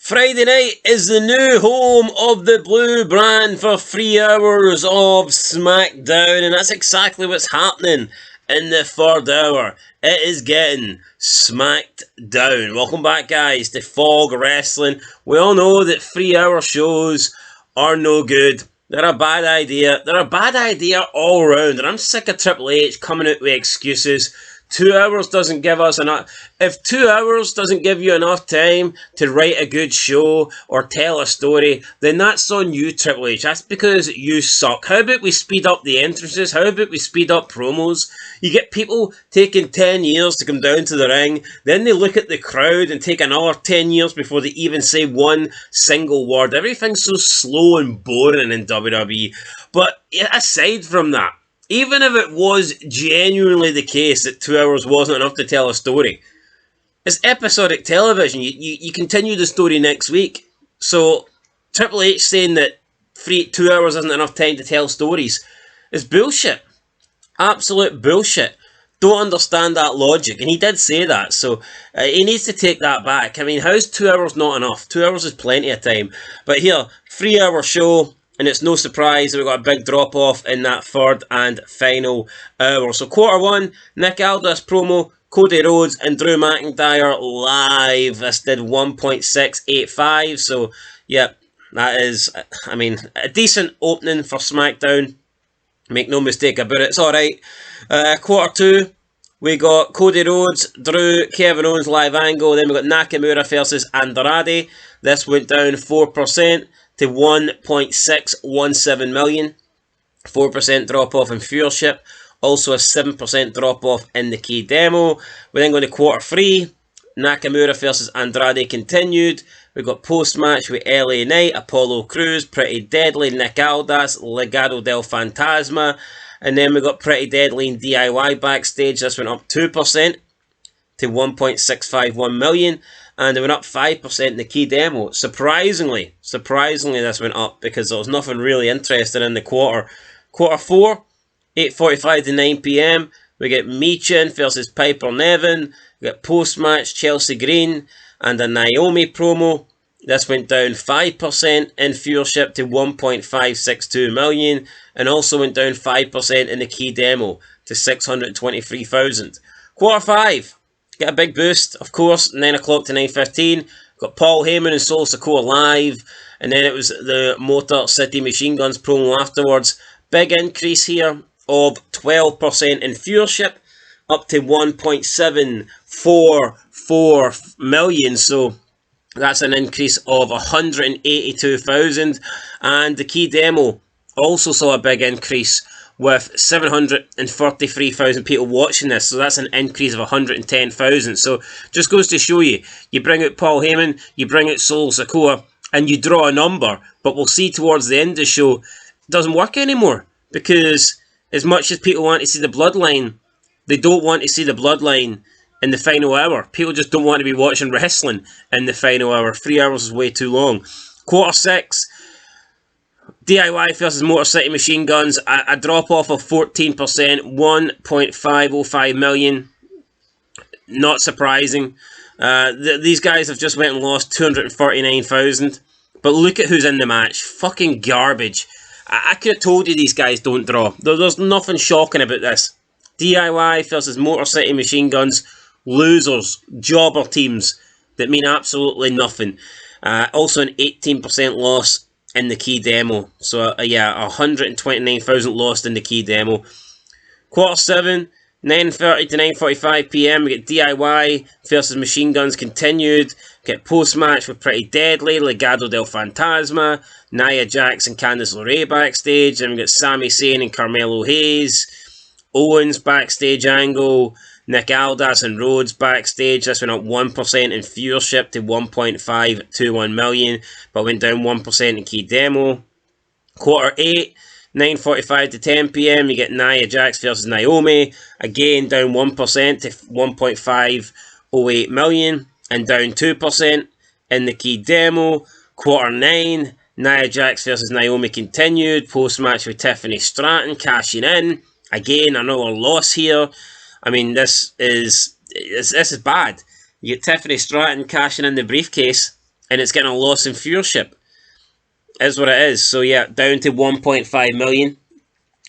Friday night is the new home of the blue brand for 3 hours of Smackdown, and that's exactly what's happening in the third hour. It is getting smacked down. Welcome back, guys, to Fog Wrestling. We all know that 3 hour shows are no good. They're a bad idea. They're a bad idea all round, and I'm sick of Triple H coming out with excuses. 2 hours doesn't give us enough. If 2 hours doesn't give you enough time to write a good show or tell a story, then that's on you, Triple H. That's because you suck. How about we speed up the entrances? How about we speed up promos? You get people taking 10 years to come down to the ring, then they look at the crowd and take another 10 years before they even say one single word. Everything's so slow and boring in WWE. But aside from that, even if it was genuinely the case that 2 hours wasn't enough to tell a story, it's episodic television. You continue the story next week. So Triple H saying that 2 hours isn't enough time to tell stories is bullshit. Absolute bullshit. Don't understand that logic. And he did say that, so he needs to take that back. I mean, how's 2 hours not enough? 2 hours is plenty of time. But here, 3 hour show, and it's no surprise that we've got a big drop-off in that third and final hour. So quarter one, Nick Aldis promo, Cody Rhodes and Drew McIntyre live. This did 1.685. So, yeah, that is, I mean, a decent opening for SmackDown. Make no mistake about it. It's alright. Quarter two, we got Cody Rhodes, Drew, Kevin Owens live angle. Then we got Nakamura versus Andrade. This went down 4%. To 1.617 million. 4% drop off in viewership. Also a 7% drop off in the key demo. We then go to quarter three. Nakamura versus Andrade continued. We got post match with LA Knight, Apollo Crews, Pretty Deadly, Nick Aldis, Legado del Fantasma. And then we got Pretty Deadly and DIY backstage. This went up 2% to 1.651 million. And they went up 5% in the key demo. Surprisingly, this went up because there was nothing really interesting in the quarter. Quarter four, 8:45 to 9 p.m. We get Michin versus Piper Niven. We get post-match Chelsea Green and a Naomi promo. This went down 5% in viewership to 1.562 million. And also went down 5% in the key demo to 623,000. Quarter five. Get a big boost, of course, 9 o'clock to 9:15. Got Paul Heyman and Solo Sikoa live. And then it was the Motor City Machine Guns promo afterwards. Big increase here of 12% in viewership, up to 1.744 million. So that's an increase of 182,000. And the key demo also saw a big increase with 733,000 people watching this. So that's an increase of 110,000. So just goes to show you, you bring out Paul Heyman, you bring out Solo Sikoa, and you draw a number. But we'll see towards the end of the show, it doesn't work anymore. Because as much as people want to see the bloodline, they don't want to see the bloodline in the final hour. People just don't want to be watching wrestling in the final hour. 3 hours is way too long. Quarter six, DIY versus Motor City Machine Guns, a drop-off of 14%, 1.505 million. Not surprising. These guys have just went and lost 239,000. But look at who's in the match. Fucking garbage. I could have told you these guys don't draw. There's nothing shocking about this. DIY versus Motor City Machine Guns. Losers. Jobber teams that mean absolutely nothing. Also an 18% loss in the key demo. So, yeah, 129,000 lost in the key demo. Quarter seven, 9:30 to 9:45 p.m. We get DIY versus Machine Guns continued. We get post-match with Pretty Deadly, Legado del Fantasma, Nia Jax and Candice LeRae backstage. And we get Sami Zayn and Carmelo Hayes. Owens backstage angle. Nick Aldis and Rhodes backstage. This went up 1% in viewership to 1.521 million, but went down 1% in key demo. Quarter 8, 9:45 to 10 p.m. You get Nia Jax versus Naomi. Again, down 1% to 1.508 million, and down 2% in the key demo. Quarter 9, Nia Jax versus Naomi continued. Post-match with Tiffany Stratton cashing in. Again, another loss here. I mean, this is bad. You get Tiffany Stratton cashing in the briefcase and it's getting a loss in viewership. Is what it is. So yeah, down to 1.5 million.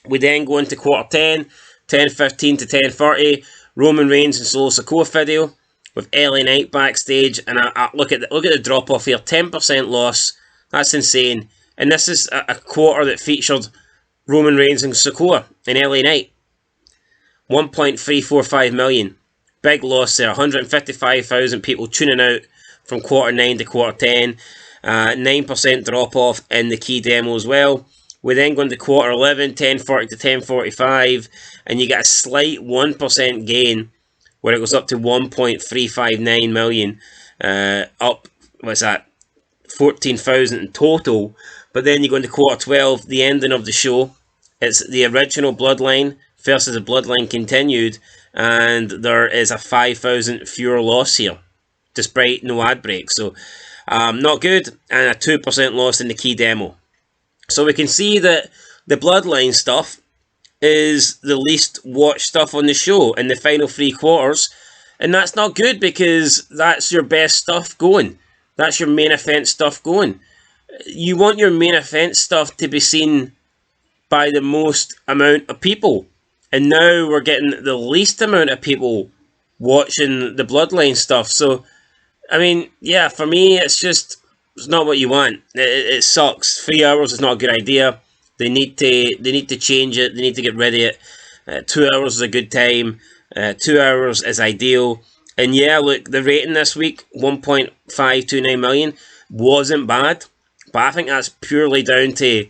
We then go into quarter 10, 10:15 to 10:30. Roman Reigns and Solo Sikoa video with LA Knight backstage, and I look at the drop off here. 10% loss. That's insane. And this is a quarter that featured Roman Reigns and Sikoa and LA Knight. 1.345 million. Big loss there. 155,000 people tuning out from quarter 9 to quarter 10. 9% drop off in the key demo as well. We then go into quarter 11, 10:40 to 10:45, and you get a slight 1% gain where it goes up to 1.359 million. Up, what's that, 14,000 in total. But then you go into quarter 12, the ending of the show. It's the original Bloodline versus the Bloodline Continued, and there is a 5,000 fewer loss here, despite no ad break. So, not good, and a 2% loss in the key demo. So we can see that the Bloodline stuff is the least watched stuff on the show in the final 3 quarters, and that's not good because that's your best stuff going. That's your main event stuff going. You want your main event stuff to be seen by the most amount of people, and now we're getting the least amount of people watching the Bloodline stuff. So, I mean, yeah, for me, it's not what you want. It sucks. 3 hours is not a good idea. They need to change it. They need to get rid of it. 2 hours is a good time. 2 hours is ideal. And yeah, look, the rating this week, 1.529 million, wasn't bad. But I think that's purely down to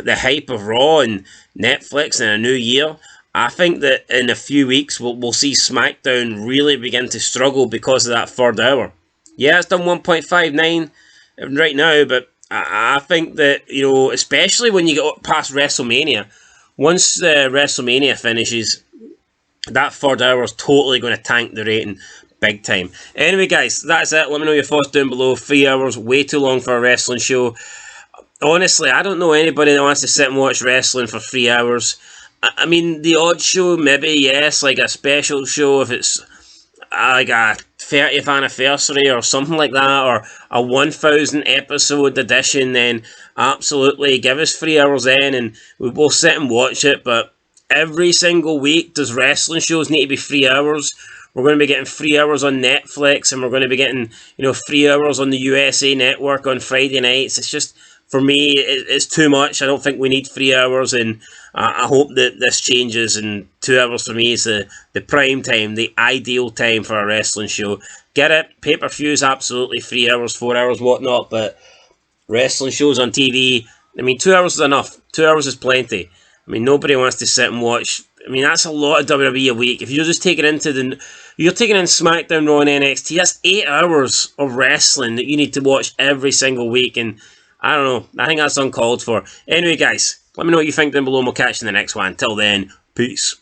the hype of Raw and Netflix and a new year. I think that in a few weeks we'll see SmackDown really begin to struggle because of that third hour. Yeah, it's done 1.59 right now, but I think that, especially when you get past WrestleMania, once WrestleMania finishes, that third hour is totally going to tank the rating big time. Anyway, guys, that's it. Let me know your thoughts down below. 3 hours, way too long for a wrestling show. Honestly, I don't know anybody that wants to sit and watch wrestling for 3 hours. I mean, the odd show, maybe, yes, like a special show, if it's like a 30th anniversary or something like that, or a 1,000 episode edition, then absolutely give us 3 hours in and we'll sit and watch it. But every single week, does wrestling shows need to be 3 hours? We're going to be getting 3 hours on Netflix, and we're going to be getting 3 hours on the USA Network on Friday nights. It's just, for me, it's too much. I don't think we need 3 hours, and I hope that this changes, and 2 hours for me is the prime time, the ideal time for a wrestling show. Get it? Pay-per-views, absolutely 3 hours, 4 hours, whatnot, but wrestling shows on TV, I mean, 2 hours is enough. 2 hours is plenty. I mean, nobody wants to sit and watch. I mean, that's a lot of WWE a week. If you're just taking in SmackDown, Raw, and NXT, that's 8 hours of wrestling that you need to watch every single week, and I don't know. I think that's uncalled for. Anyway, guys, let me know what you think down below, and we'll catch you in the next one. Until then, peace.